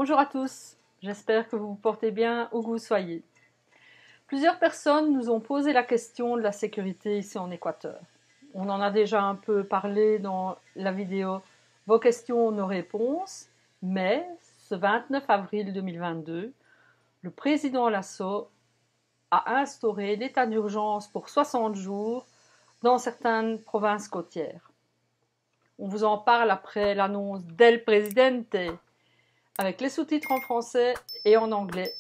Bonjour à tous, j'espère que vous vous portez bien où que vous soyez. Plusieurs personnes nous ont posé la question de la sécurité ici en Équateur. On en a déjà un peu parlé dans la vidéo Vos questions, nos réponses, mais ce 29 avril 2022, le président Lasso a instauré l'état d'urgence pour 60 jours dans certaines provinces côtières. On vous en parle après l'annonce del Presidente, avec les sous-titres en français et en anglais.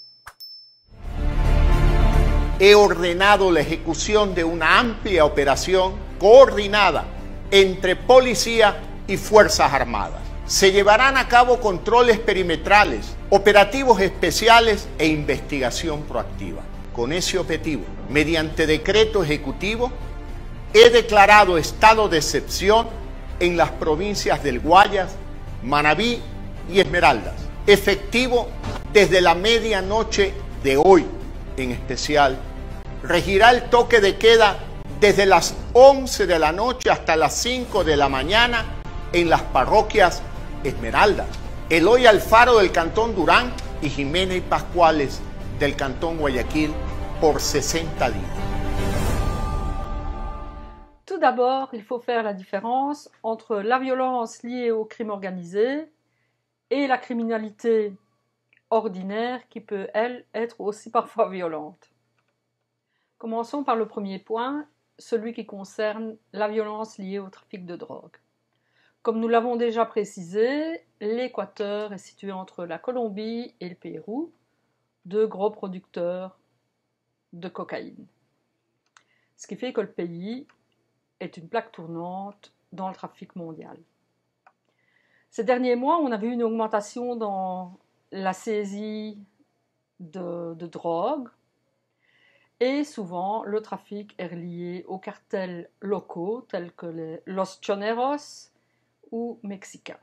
He ordenado la ejecución de una amplia operación coordinada entre policía y Fuerzas Armadas. Se llevarán a cabo controles perimetrales, operativos especiales e investigación proactiva. Con ese objetivo, mediante decreto ejecutivo, he declarado estado de excepción en las provincias del Guayas, Manabí y Esmeraldas, efectivo desde la medianoche de hoy en especial. Regirá el toque de queda desde las 11 de la noche hasta las 5 de la mañana en las parroquias Esmeraldas, Eloy Alfaro del Cantón Durán y Jiménez y Pascuales del Cantón Guayaquil por 60 días. Tout d'abord, il faut faire la différence entre la violence liée au crime organisé et la criminalité ordinaire qui peut, elle, être aussi parfois violente. Commençons par le premier point, celui qui concerne la violence liée au trafic de drogue. Comme nous l'avons déjà précisé, l'Équateur est situé entre la Colombie et le Pérou, deux gros producteurs de cocaïne. Ce qui fait que le pays est une plaque tournante dans le trafic mondial. Ces derniers mois, on a vu une augmentation dans la saisie de drogue et souvent le trafic est relié aux cartels locaux tels que les Los Choneros ou mexicains.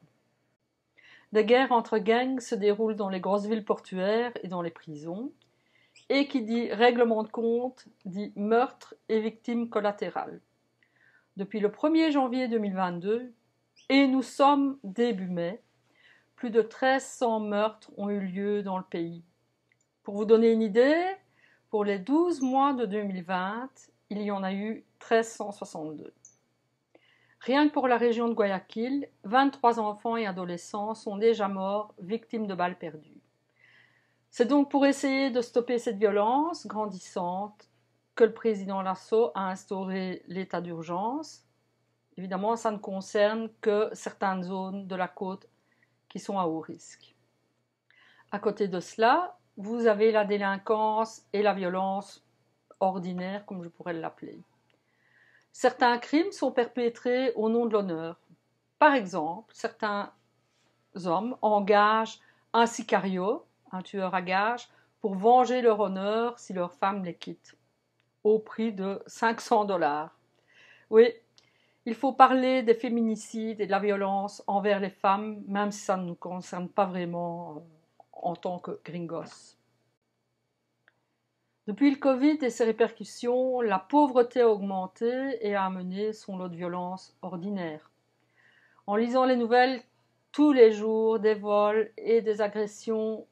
Des guerres entre gangs se déroulent dans les grosses villes portuaires et dans les prisons, et qui dit règlement de compte dit meurtre et victimes collatérales. Depuis le 1er janvier 2022, et nous sommes début mai, plus de 1300 meurtres ont eu lieu dans le pays. Pour vous donner une idée, pour les 12 mois de 2020, il y en a eu 1362. Rien que pour la région de Guayaquil, 23 enfants et adolescents sont déjà morts victimes de balles perdues. C'est donc pour essayer de stopper cette violence grandissante que le président Lasso a instauré l'état d'urgence. Évidemment, ça ne concerne que certaines zones de la côte qui sont à haut risque. À côté de cela, vous avez la délinquance et la violence ordinaire, comme je pourrais l'appeler. Certains crimes sont perpétrés au nom de l'honneur. Par exemple, certains hommes engagent un sicario, un tueur à gages, pour venger leur honneur si leur femme les quitte, au prix de $500. Oui, il faut parler des féminicides et de la violence envers les femmes, même si ça ne nous concerne pas vraiment en tant que gringos. Depuis le Covid et ses répercussions, la pauvreté a augmenté et a amené son lot de violence ordinaire. En lisant les nouvelles, tous les jours, des vols et des agressions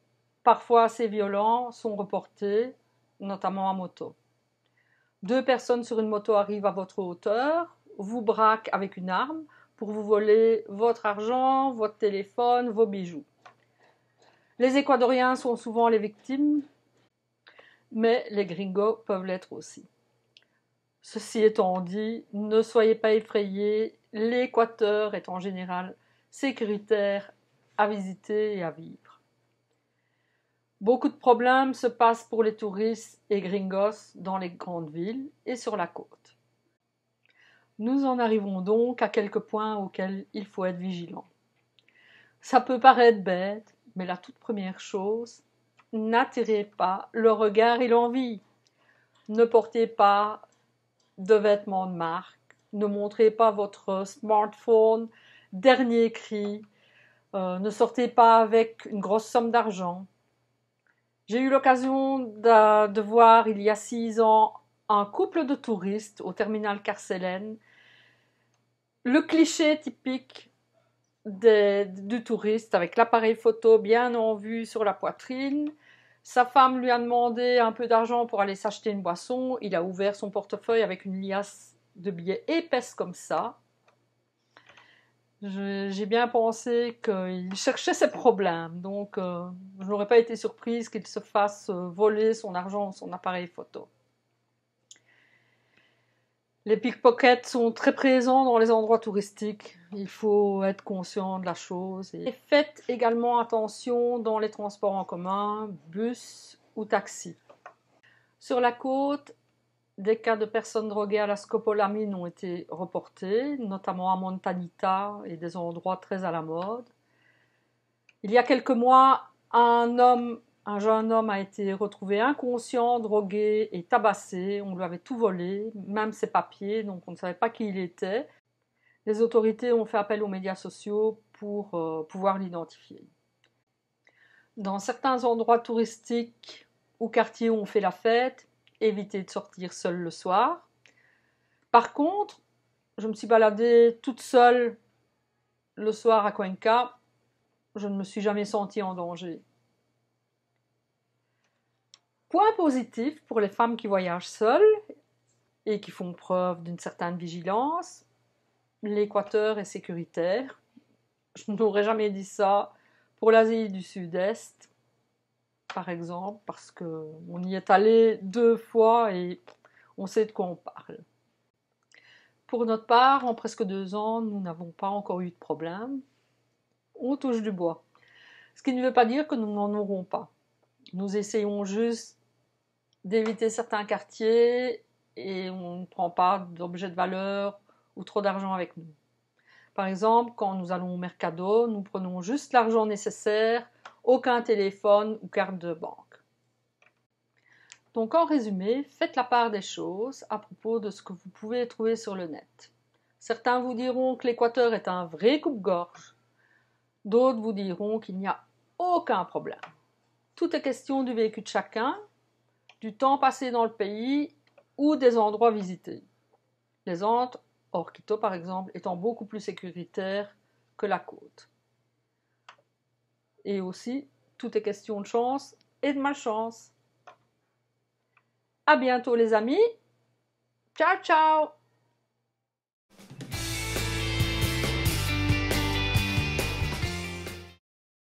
parfois assez violents sont reportés, notamment à moto. 2 personnes sur une moto arrivent à votre hauteur, vous braquent avec une arme pour vous voler votre argent, votre téléphone, vos bijoux. Les Équatoriens sont souvent les victimes, mais les gringos peuvent l'être aussi. Ceci étant dit, ne soyez pas effrayés, l'Équateur est en général sécuritaire à visiter et à vivre. Beaucoup de problèmes se passent pour les touristes et gringos dans les grandes villes et sur la côte. Nous en arrivons donc à quelques points auxquels il faut être vigilant. Ça peut paraître bête, mais la toute première chose, n'attirez pas le regard et l'envie. Ne portez pas de vêtements de marque, ne montrez pas votre smartphone, dernier cri, ne sortez pas avec une grosse somme d'argent. J'ai eu l'occasion de voir il y a 6 ans un couple de touristes au terminal Carcelen. Le cliché typique du touriste avec l'appareil photo bien en vue sur la poitrine. Sa femme lui a demandé un peu d'argent pour aller s'acheter une boisson. Il a ouvert son portefeuille avec une liasse de billets épaisse comme ça. J'ai bien pensé qu'il cherchait ses problèmes, donc je n'aurais pas été surprise qu'il se fasse voler son argent, son appareil photo. Les pickpockets sont très présents dans les endroits touristiques, il faut être conscient de la chose. Et faites également attention dans les transports en commun, bus ou taxi. Sur la côte, des cas de personnes droguées à la scopolamine ont été reportés, notamment à Montanita et des endroits très à la mode. Il y a quelques mois, un jeune homme a été retrouvé inconscient, drogué et tabassé. On lui avait tout volé, même ses papiers, donc on ne savait pas qui il était. Les autorités ont fait appel aux médias sociaux pour pouvoir l'identifier. Dans certains endroits touristiques ou quartiers où on fait la fête, évitez de sortir seule le soir. Par contre, je me suis baladée toute seule le soir à Cuenca. Je ne me suis jamais sentie en danger. Point positif pour les femmes qui voyagent seules et qui font preuve d'une certaine vigilance, l'Équateur est sécuritaire. Je n'aurais jamais dit ça pour l'Asie du Sud-Est, par exemple, parce qu'on y est allé 2 fois et on sait de quoi on parle. Pour notre part, en presque 2 ans, nous n'avons pas encore eu de problème. On touche du bois. Ce qui ne veut pas dire que nous n'en aurons pas. Nous essayons juste d'éviter certains quartiers et on ne prend pas d'objets de valeur ou trop d'argent avec nous. Par exemple, quand nous allons au Mercado, nous prenons juste l'argent nécessaire, aucun téléphone ou carte de banque. Donc en résumé, faites la part des choses à propos de ce que vous pouvez trouver sur le net. Certains vous diront que l'Équateur est un vrai coupe-gorge. D'autres vous diront qu'il n'y a aucun problème. Tout est question du vécu de chacun, du temps passé dans le pays ou des endroits visités. Les Andes, hors Quito par exemple, étant beaucoup plus sécuritaires que la côte. Et aussi, tout est question de chance et de malchance. À bientôt les amis. Ciao ciao.